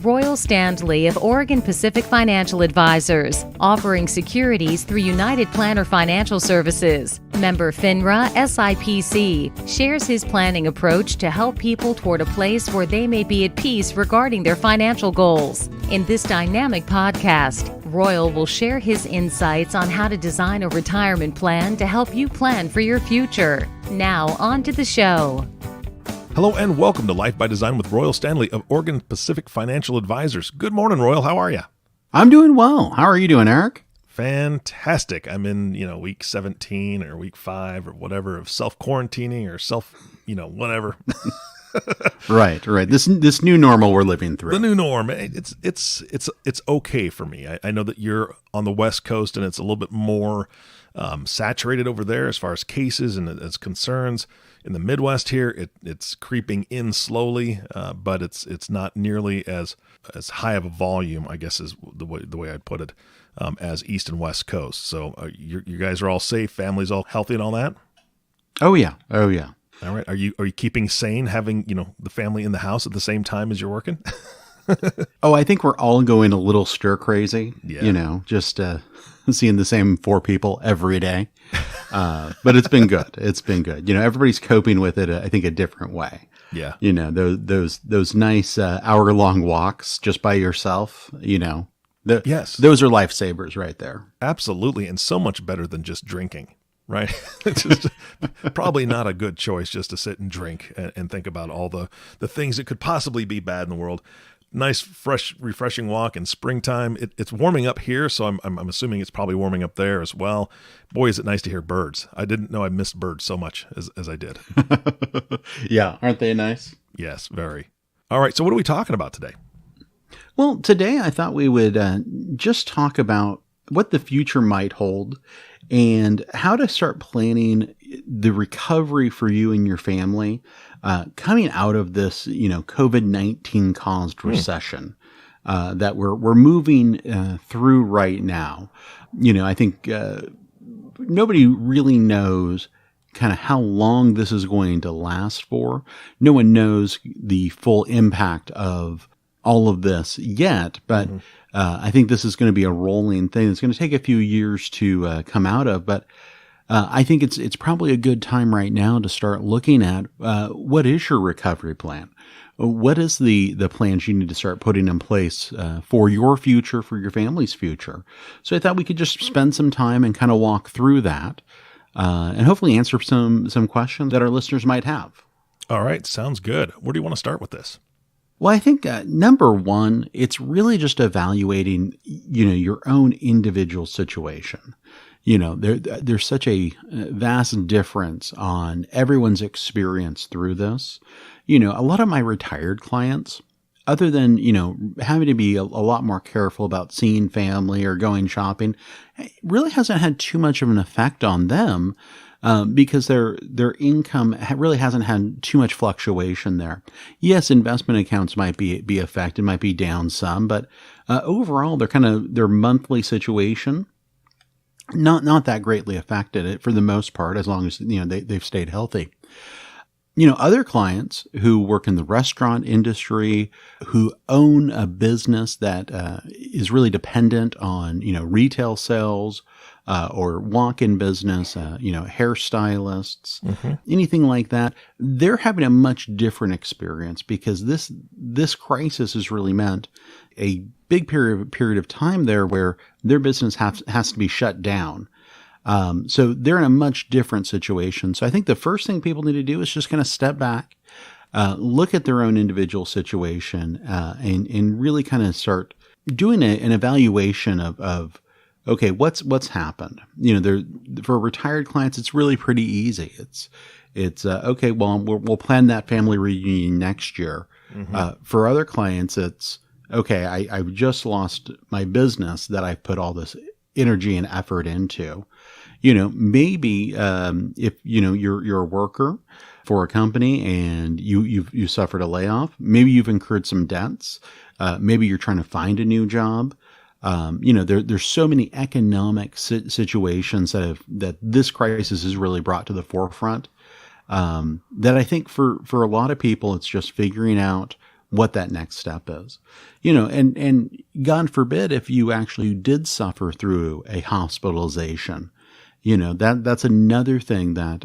Royal Standley of Oregon Pacific Financial Advisors, offering securities through United Planner Financial Services. Member FINRA SIPC shares his planning approach to help people toward a place where they may be at peace regarding their financial goals. In this dynamic podcast, Royal will share his insights on how to design a retirement plan to help you plan for your future. Now, on to the show. Hello and welcome to Life by Design with Royal Standley of Oregon Pacific Financial Advisors. Good morning, Royal. How are you? I'm doing well. How are you doing, Eric? Fantastic. I'm in, week 17 or week 5 or whatever of self-quarantining or whatever. Right. This new normal we're living through. The new norm. It's okay for me. I know that you're on the West Coast and it's a little bit more saturated over there as far as cases and as concerns. In the Midwest here, it's creeping in slowly, but it's not nearly as high of a volume, I guess is the way I'd put it, as East and West Coast. So you guys are all safe, families all healthy and all that? Oh yeah. All right. Are you keeping sane, having the family in the house at the same time as you're working? Oh, I think we're all going a little stir crazy. Yeah. Just seeing the same 4 people every day. But it's been good. It's been good. Everybody's coping with it, I think, a different way. Yeah. Those nice hour-long walks just by yourself, Yes. Those are lifesavers right there. Absolutely. And so much better than just drinking, right? It's just probably not a good choice just to sit and drink and think about all the things that could possibly be bad in the world. Nice, fresh, refreshing walk in springtime. It's warming up here, so I'm assuming it's probably warming up there as well. Boy, is it nice to hear birds. I didn't know I missed birds so much as I did. Yeah, aren't they nice? Yes, very. All right, so what are we talking about today? Well, today I thought we would just talk about what the future might hold and how to start planning the recovery for you and your family coming out of this, COVID-19 caused recession that we're moving through right now. I think nobody really knows kind of how long this is going to last for. No one knows the full impact of all of this yet, but I think this is going to be a rolling thing. It's going to take a few years to come out of, but I think it's probably a good time right now to start looking at what is your recovery plan? What is the plans you need to start putting in place for your future, for your family's future? So I thought we could just spend some time and kind of walk through that and hopefully answer some questions that our listeners might have. All right, sounds good. Where do you want to start with this? Well, I think number one, it's really just evaluating, your own individual situation. There's such a vast difference on everyone's experience through this. A lot of my retired clients, other than, having to be a lot more careful about seeing family or going shopping, it really hasn't had too much of an effect on them. Because their income really hasn't had too much fluctuation there. Yes, investment accounts might be affected, might be down some, but overall, their monthly situation not that greatly affected for the most part, as long as they've stayed healthy. Other clients who work in the restaurant industry, who own a business that is really dependent on retail sales. Or walk-in business, hairstylists, anything like that, they're having a much different experience because this crisis has really meant a big period of time there where their business has to be shut down. So they're in a much different situation. So I think the first thing people need to do is just kind of step back, look at their own individual situation, and really kind of start doing an evaluation of okay, what's happened? For retired clients, it's really pretty easy. It's okay. Well, we'll plan that family reunion next year. For other clients, it's okay. I've just lost my business that I've put all this energy and effort into. Maybe if you're a worker for a company and you suffered a layoff, maybe you've incurred some debts. Maybe you're trying to find a new job. There's so many economic situations that this crisis has really brought to the forefront, that I think for a lot of people, it's just figuring out what that next step is. And God forbid if you actually did suffer through a hospitalization, that's another thing that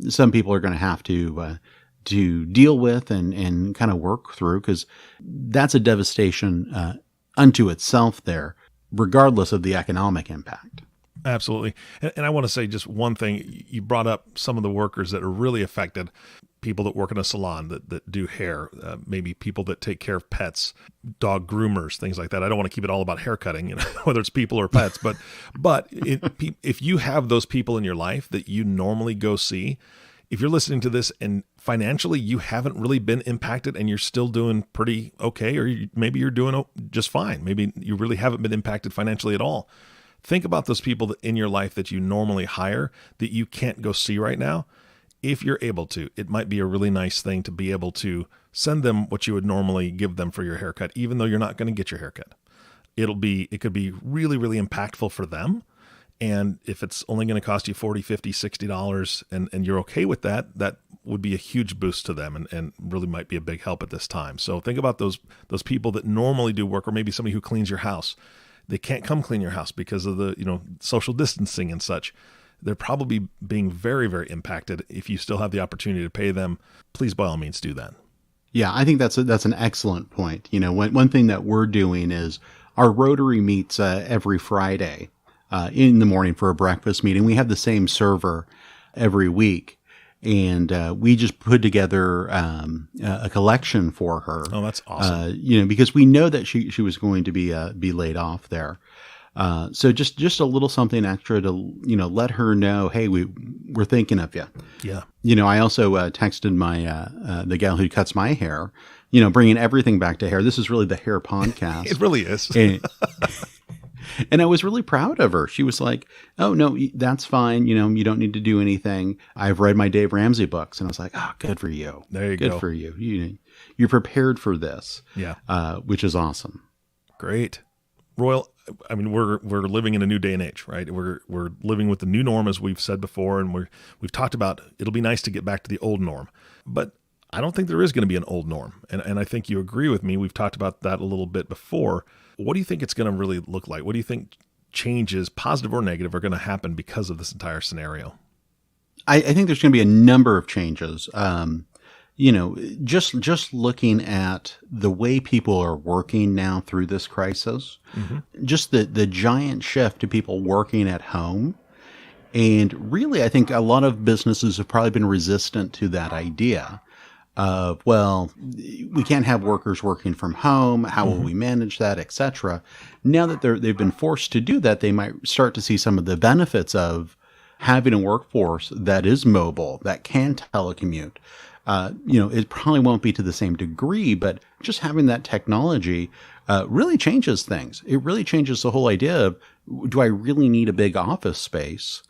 some people are going to have to deal with and kind of work through, because that's a devastation unto itself there, regardless of the economic impact. Absolutely. And I want to say just one thing. You brought up some of the workers that are really affected, people that work in a salon that do hair, maybe people that take care of pets, dog groomers, things like that. I don't want to keep it all about haircutting, whether it's people or pets, but if you have those people in your life that you normally go see, if you're listening to this and financially you haven't really been impacted and you're still doing pretty okay, or maybe you're doing just fine, maybe you really haven't been impacted financially at all, think about those people in your life that you normally hire that you can't go see right now. If you're able to, it might be a really nice thing to be able to send them what you would normally give them for your haircut, even though you're not going to get your haircut. It could be really, really impactful for them. And if it's only going to cost you $40, $50, $60 and you're okay with that, that would be a huge boost to them and really might be a big help at this time. So think about those people that normally do work, or maybe somebody who cleans your house. They can't come clean your house because of the social distancing and such. They're probably being very, very impacted. If you still have the opportunity to pay them, please, by all means, do that. Yeah, I think that's an excellent point. One thing that we're doing is our Rotary meets every Friday in the morning for a breakfast meeting. We have the same server every week, and we just put together a collection for her. Oh, that's awesome. Because we know that she was going to be laid off there. So just a little something extra to, let her know, hey, we're thinking of you. Yeah. I also texted my the gal who cuts my hair, bringing everything back to hair. This is really the hair podcast. It really is. And I was really proud of her. She was like, oh, no, that's fine. You don't need to do anything. I've read my Dave Ramsey books. And I was like, oh, good for you. There you go. Good for you. You're prepared for this. Yeah. Which is awesome. Great. Royal, I mean, we're living in a new day and age, right? We're living with the new norm, as we've said before, and we've talked about it'll be nice to get back to the old norm. But I don't think there is going to be an old norm. And I think you agree with me. We've talked about that a little bit before. What do you think it's going to really look like? What do you think changes, positive or negative, are going to happen because of this entire scenario? I think there's going to be a number of changes. Just looking at the way people are working now through this crisis, just the giant shift to people working at home. And really, I think a lot of businesses have probably been resistant to that idea of, well, we can't have workers working from home. How will we manage that, et cetera? Now that they've been forced to do that, they might start to see some of the benefits of having a workforce that is mobile, that can telecommute. It probably won't be to the same degree, but just having that technology really changes things. It really changes the whole idea of, do I really need a big office space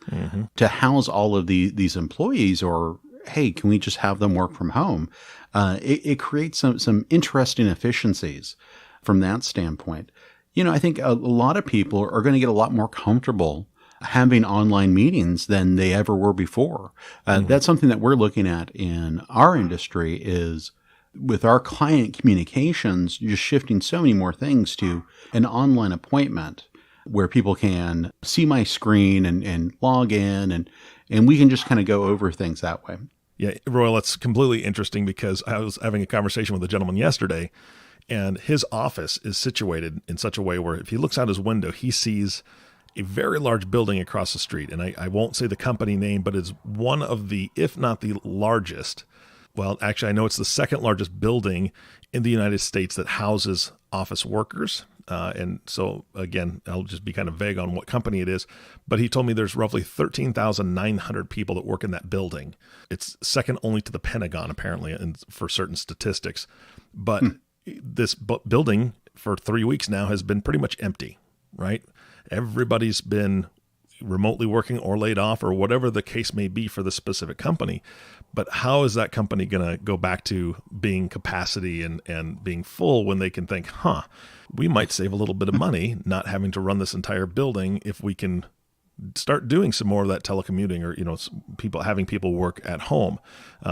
to house all of these employees, or, hey, can we just have them work from home? It creates some interesting efficiencies from that standpoint. I think a lot of people are going to get a lot more comfortable having online meetings than they ever were before. That's something that we're looking at in our industry, is with our client communications, just shifting so many more things to an online appointment where people can see my screen and log in, and we can just kind of go over things that way. Yeah, Royal, it's completely interesting because I was having a conversation with a gentleman yesterday, and his office is situated in such a way where if he looks out his window, he sees a very large building across the street. And I won't say the company name, but it's one of the, if not the largest, well, actually, I know it's the second largest building in the United States that houses office workers. And so, again, I'll just be kind of vague on what company it is, but he told me there's roughly 13,900 people that work in that building. It's second only to the Pentagon, apparently, and for certain statistics. But this building for 3 weeks now has been pretty much empty, right? Everybody's been remotely working or laid off or whatever the case may be for the specific company. But how is that company going to go back to being capacity and being full when they can think, we might save a little bit of money not having to run this entire building if we can start doing some more of that telecommuting, or, having people work at home.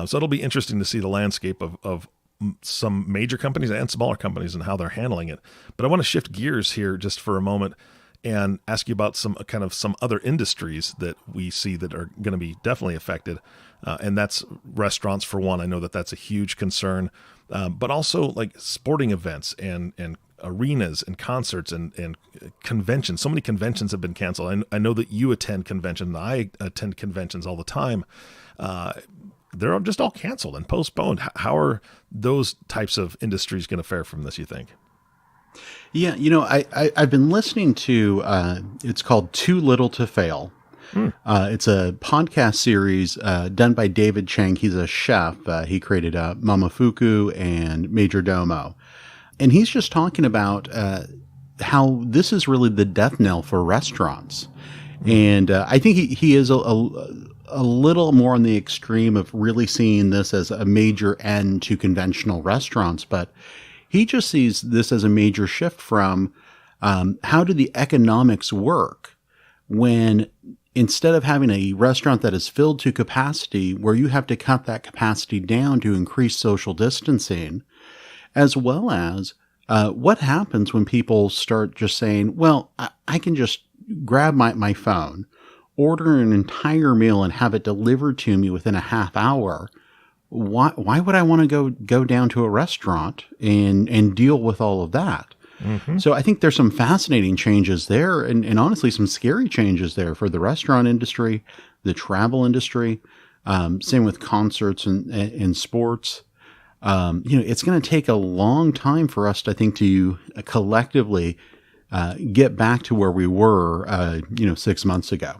So it'll be interesting to see the landscape of some major companies and smaller companies and how they're handling it. But I want to shift gears here just for a moment and ask you about some other industries that we see that are going to be definitely affected. And that's restaurants for one. I know that that's a huge concern, but also like sporting events and arenas and concerts and conventions. So many conventions have been canceled. I know that you attend conventions. I attend conventions all the time. They're just all canceled and postponed. How are those types of industries going to fare from this, you think? Yeah, I've been listening to, it's called Too Little to Fail. It's a podcast series done by David Chang. He's a chef. He created Momofuku and Major Domo. And he's just talking about how this is really the death knell for restaurants. And I think he is a little more on the extreme of really seeing this as a major end to conventional restaurants. But he just sees this as a major shift from how do the economics work when instead of having a restaurant that is filled to capacity where you have to cut that capacity down to increase social distancing, as well as what happens when people start just saying, well, I can just grab my phone, order an entire meal and have it delivered to me within a half hour. Why would I want to go down to a restaurant and deal with all of that? Mm-hmm. So I think there's some fascinating changes there and honestly some scary changes there for the restaurant industry, the travel industry, same with concerts and sports. It's going to take a long time for us, I think, to collectively get back to where we were, 6 months ago.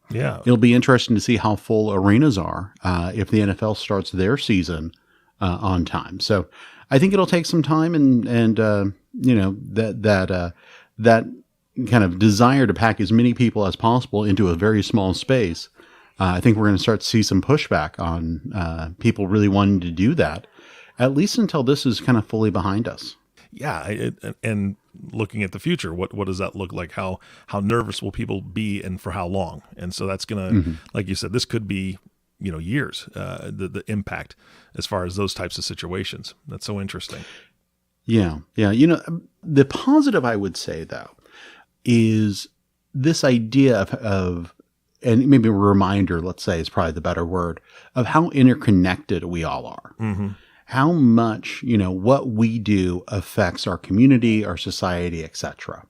Yeah. It'll be interesting to see how full arenas are if the NFL starts their season on time. So I think it'll take some time and that kind of desire to pack as many people as possible into a very small space. I think we're going to start to see some pushback on people really wanting to do that, at least until this is kind of fully behind us. Yeah, and looking at the future, what does that look like? How nervous will people be, and for how long? And so that's going to, like you said, this could be years. The impact as far as those types of situations. That's so interesting. Yeah. The positive I would say though is this idea of and maybe a reminder, let's say, is probably the better word, of how interconnected we all are. Mm-hmm. How much, what we do affects our community, our society, etc.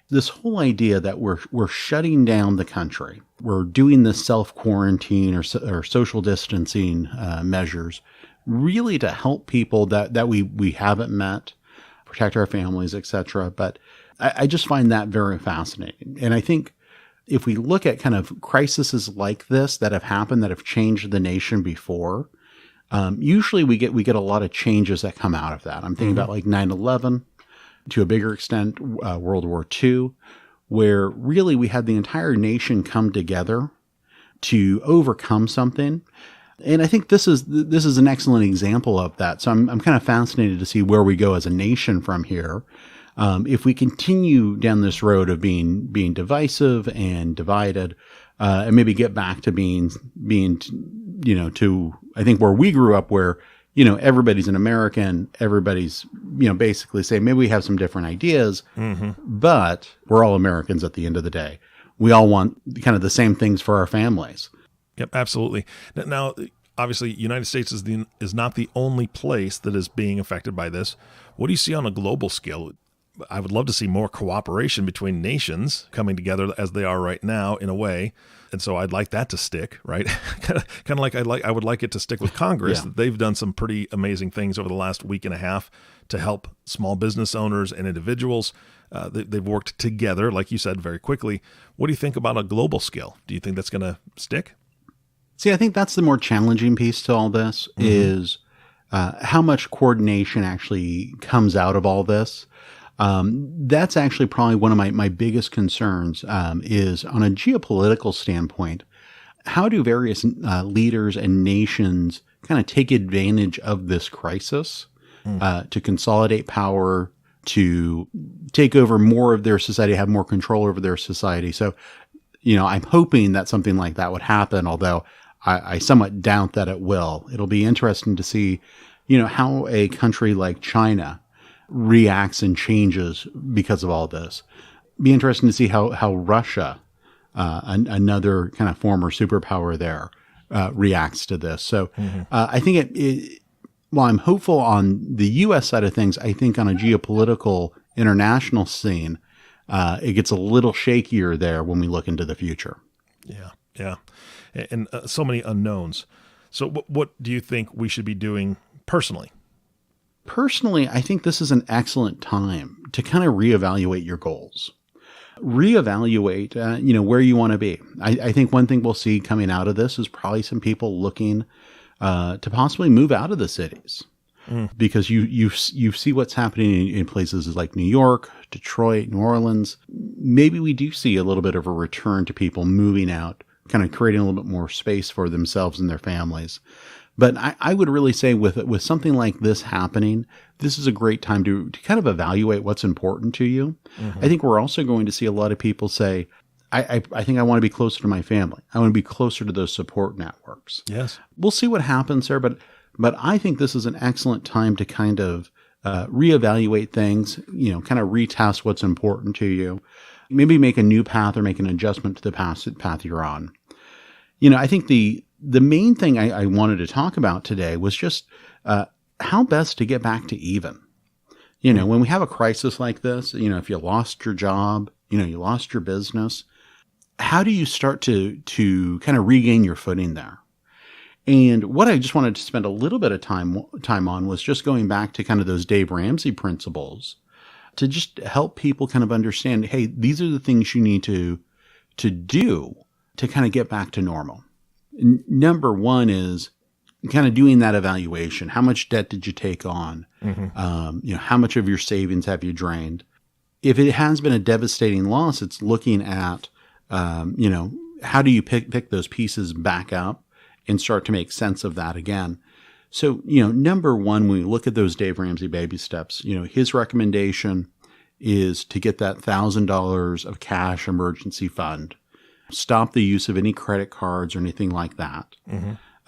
This whole idea that we're shutting down the country, we're doing this self-quarantine or social distancing measures, really to help people that we haven't met, protect our families, etc. But I just find that very fascinating. And I think if we look at kind of crises like this that have happened, that have changed the nation before, usually we get a lot of changes that come out of that. I'm thinking about like 9/11, to a bigger extent, World War II, where really we had the entire nation come together to overcome something. And I think this is an excellent example of that. So I'm kind of fascinated to see where we go as a nation from here. If we continue down this road of being divisive and divided, and maybe get back to being to I think where we grew up, where everybody's an American, everybody's basically saying maybe we have some different ideas, but we're all Americans at the end of the day. We all want kind of the same things for our families. Yep, absolutely. Now, obviously, United States is not the only place that is being affected by this. What do you see on a global scale? I would love to see more cooperation between nations coming together as they are right now, in a way. And so I'd like that to stick, right? kind of like I would like it to stick with Congress. Yeah. They've done some pretty amazing things over the last week and a half to help small business owners and individuals. They've worked together, like you said, very quickly. What do you think about a global scale? Do you think that's going to stick? See, I think that's the more challenging piece to all this is how much coordination actually comes out of all this. That's actually probably one of my biggest concerns is on a geopolitical standpoint. How do various leaders and nations kind of take advantage of this crisis to consolidate power, to take over more of their society, have more control over their society? So, I'm hoping that something like that would happen, although I somewhat doubt that it will. It'll be interesting to see, how a country like China reacts and changes because of all this. Be interesting to see how Russia, another kind of former superpower there, reacts to this. So I think while I'm hopeful on the U.S. side of things, I think on a geopolitical international scene, it gets a little shakier there when we look into the future. Yeah. And so many unknowns. So what do you think we should be doing personally? Personally, I think this is an excellent time to kind of reevaluate your goals. Reevaluate, where you want to be. I think one thing we'll see coming out of this is probably some people looking to possibly move out of the cities because you see what's happening in places like New York, Detroit, New Orleans. Maybe we do see a little bit of a return to people moving out, kind of creating a little bit more space for themselves and their families. But I would really say with something like this happening, this is a great time to kind of evaluate what's important to you. I think we're also going to see a lot of people say, I think I want to be closer to my family. I want to be closer to those support networks. Yes. We'll see what happens there, but I think this is an excellent time to kind of reevaluate things, kind of retest what's important to you, maybe make a new path or make an adjustment to the path you're on. I think the main thing I wanted to talk about today was just how best to get back to even. When we have a crisis like this, if you lost your job, you lost your business, how do you start to kind of regain your footing there? And what I just wanted to spend a little bit of time on was just going back to kind of those Dave Ramsey principles to just help people kind of understand, hey, these are the things you need to do to kind of get back to normal. Number one is kind of doing that evaluation. How much debt did you take on? How much of your savings have you drained? If it has been a devastating loss, it's looking at, how do you pick those pieces back up and start to make sense of that again? So, number one, when we look at those Dave Ramsey baby steps, his recommendation is to get that $1,000 of cash emergency fund. Stop the use of any credit cards or anything like that.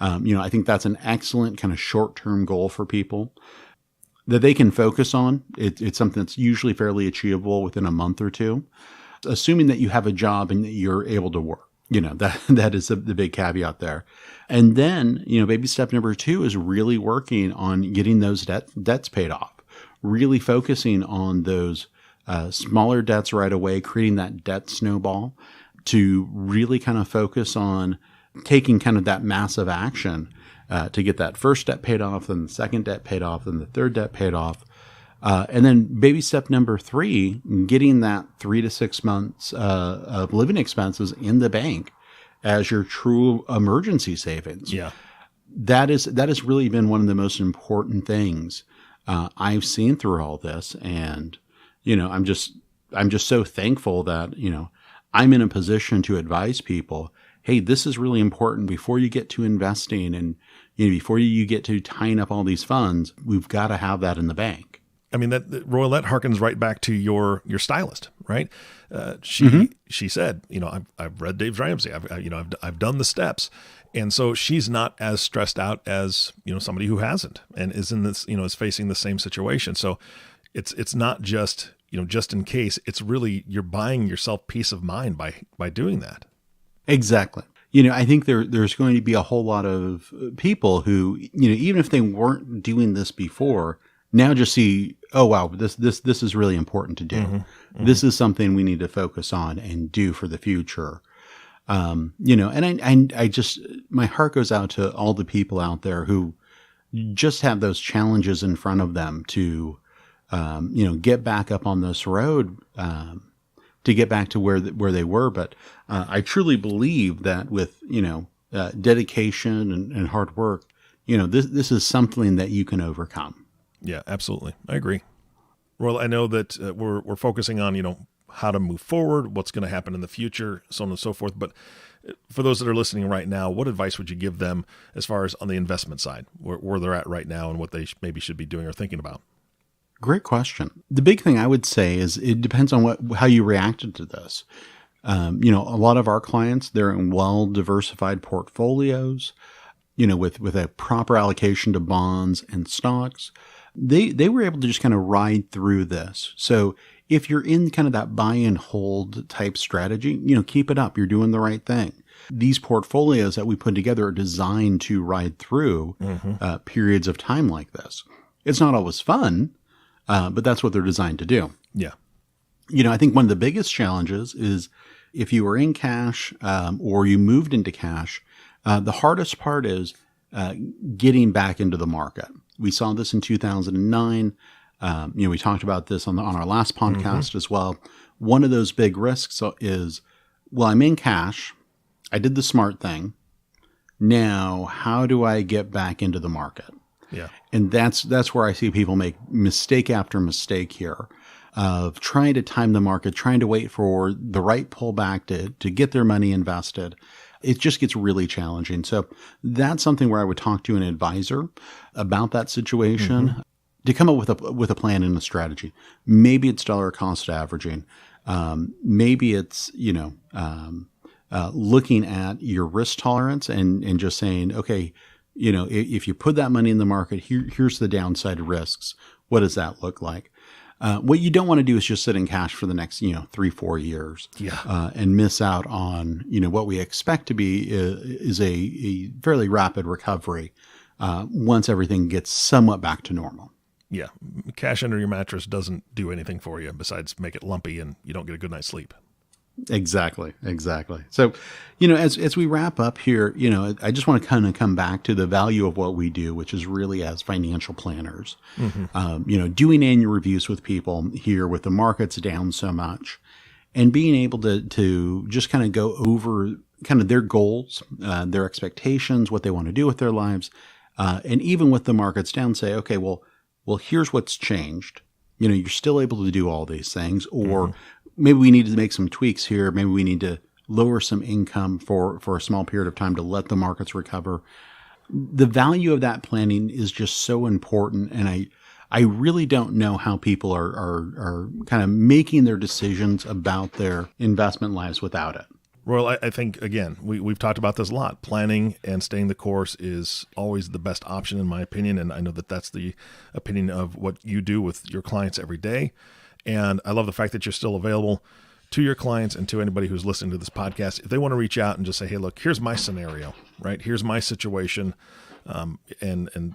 I think that's an excellent kind of short-term goal for people that they can focus on. It's something that's usually fairly achievable within a month or two, assuming that you have a job and that you're able to work. That is the big caveat there. And then, baby step number two is really working on getting those debts paid off, really focusing on those smaller debts right away, creating that debt snowball, to really kind of focus on taking kind of that massive action to get that first debt paid off, then the second debt paid off, then the third debt paid off. And then baby step number three, getting that 3 to 6 months of living expenses in the bank as your true emergency savings. Yeah. That has really been one of the most important things I've seen through all this. And, I'm just so thankful that, I'm in a position to advise people, hey, this is really important before you get to investing and before you get to tying up all these funds, we've got to have that in the bank. I mean, Royal, that harkens right back to your stylist, right? She said, I've read Dave Ramsey, I've done the steps, and so she's not as stressed out as somebody who hasn't and is in this is facing the same situation. So it's not just just in case. It's really you're buying yourself peace of mind by doing that. Exactly. I think there's going to be a whole lot of people who even if they weren't doing this before, now just see, oh wow, this is really important to do. This is something we need to focus on and do for the future. And I just, my heart goes out to all the people out there who just have those challenges in front of them to, get back up on this road, to get back to where they were. But I truly believe that with, dedication and hard work, this is something that you can overcome. Yeah, absolutely. I agree. Well, I know that we're focusing on, how to move forward, what's going to happen in the future, so on and so forth. But for those that are listening right now, what advice would you give them as far as on the investment side, where they're at right now and what they maybe should be doing or thinking about? Great question. The big thing I would say is it depends on how you reacted to this. A lot of our clients, they're in well-diversified portfolios. with a proper allocation to bonds and stocks, they were able to just kind of ride through this. So if you're in kind of that buy and hold type strategy, keep it up. You're doing the right thing. These portfolios that we put together are designed to ride through periods of time like this. It's not always fun, but that's what they're designed to do. Yeah. I think one of the biggest challenges is if you were in cash or you moved into cash, the hardest part is getting back into the market. We saw this in 2009. We talked about this on our last podcast as well. One of those big risks is, well, I'm in cash. I did the smart thing. Now, how do I get back into the market? Yeah. And that's where I see people make mistake after mistake here of trying to time the market, trying to wait for the right pullback to get their money invested. It just gets really challenging. So that's something where I would talk to an advisor about that situation to come up with a plan and a strategy. Maybe it's dollar cost averaging. Maybe it's, looking at your risk tolerance and just saying, okay, if you put that money in the market, here's the downside risks. What does that look like? What you don't want to do is just sit in cash for the next, 3-4 years, and miss out on, what we expect to be is a fairly rapid recovery once everything gets somewhat back to normal. Yeah. Cash under your mattress doesn't do anything for you besides make it lumpy and you don't get a good night's sleep. Exactly. So, as we wrap up here, I just want to kind of come back to the value of what we do, which is really as financial planners, doing annual reviews with people here with the markets down so much and being able to just kind of go over kind of their goals, their expectations, what they want to do with their lives. And even with the markets down, say, okay, well, here's what's changed. You're still able to do all these things, or maybe we need to make some tweaks here. Maybe we need to lower some income for a small period of time to let the markets recover. The value of that planning is just so important. And I really don't know how people are kind of making their decisions about their investment lives without it. Royal, I think, again, we've talked about this a lot. Planning and staying the course is always the best option, in my opinion. And I know that that's the opinion of what you do with your clients every day. And I love the fact that you're still available to your clients and to anybody who's listening to this podcast. If they want to reach out and just say, hey, look, here's my scenario, right? Here's my situation. And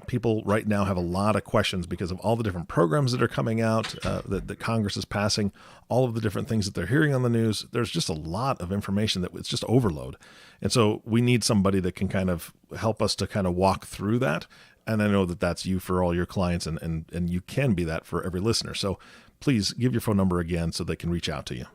people right now have a lot of questions because of all the different programs that are coming out, that Congress is passing, all of the different things that they're hearing on the news. There's just a lot of information that it's just overload. And so we need somebody that can kind of help us to kind of walk through that. And I know that that's you for all your clients, and you can be that for every listener. So please give your phone number again so they can reach out to you.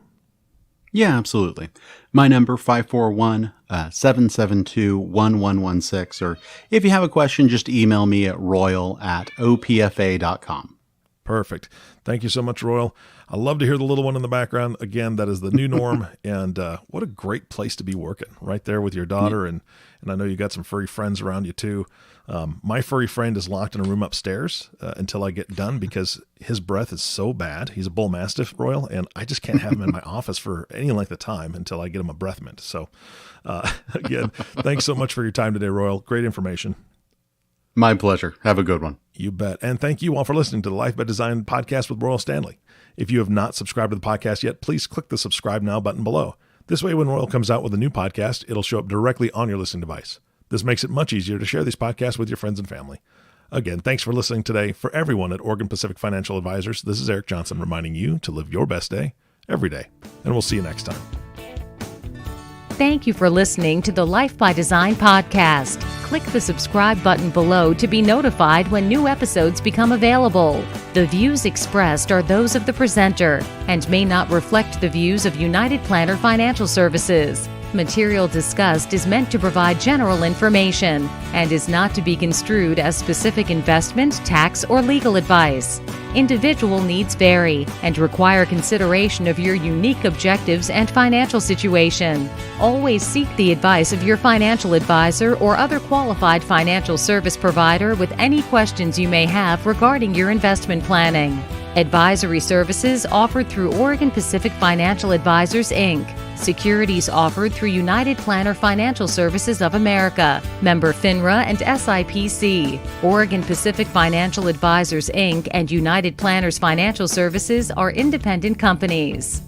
Yeah, absolutely. My number, 541-772-1116. Or if you have a question, just email me at royal@opfa.com. Perfect. Thank you so much, Royal. I love to hear the little one in the background. Again, that is the new norm. And what a great place to be working right there with your daughter. And I know you got some furry friends around you too. My furry friend is locked in a room upstairs until I get done because his breath is so bad. He's a bull mastiff, Royal, and I just can't have him in my office for any length of time until I get him a breath mint. So again, thanks so much for your time today, Royal. Great information. My pleasure. Have a good one. You bet. And thank you all for listening to the Life by Design podcast with Royal Standley. If you have not subscribed to the podcast yet, please click the subscribe now button below. This way, when Royal comes out with a new podcast, it'll show up directly on your listening device. This makes it much easier to share these podcasts with your friends and family. Again, thanks for listening today. For everyone at Oregon Pacific Financial Advisors, this is Eric Johnson reminding you to live your best day every day. And we'll see you next time. Thank you for listening to the Life by Design podcast. Click the subscribe button below to be notified when new episodes become available. The views expressed are those of the presenter and may not reflect the views of United Planner Financial Services. Material discussed is meant to provide general information and is not to be construed as specific investment, tax, or legal advice. Individual needs vary and require consideration of your unique objectives and financial situation. Always seek the advice of your financial advisor or other qualified financial service provider with any questions you may have regarding your investment planning. Advisory services offered through Oregon Pacific Financial Advisors, Inc., Securities offered through United Planner Financial Services of America, member FINRA and SIPC. Oregon Pacific Financial Advisors, Inc. and United Planners Financial Services are independent companies.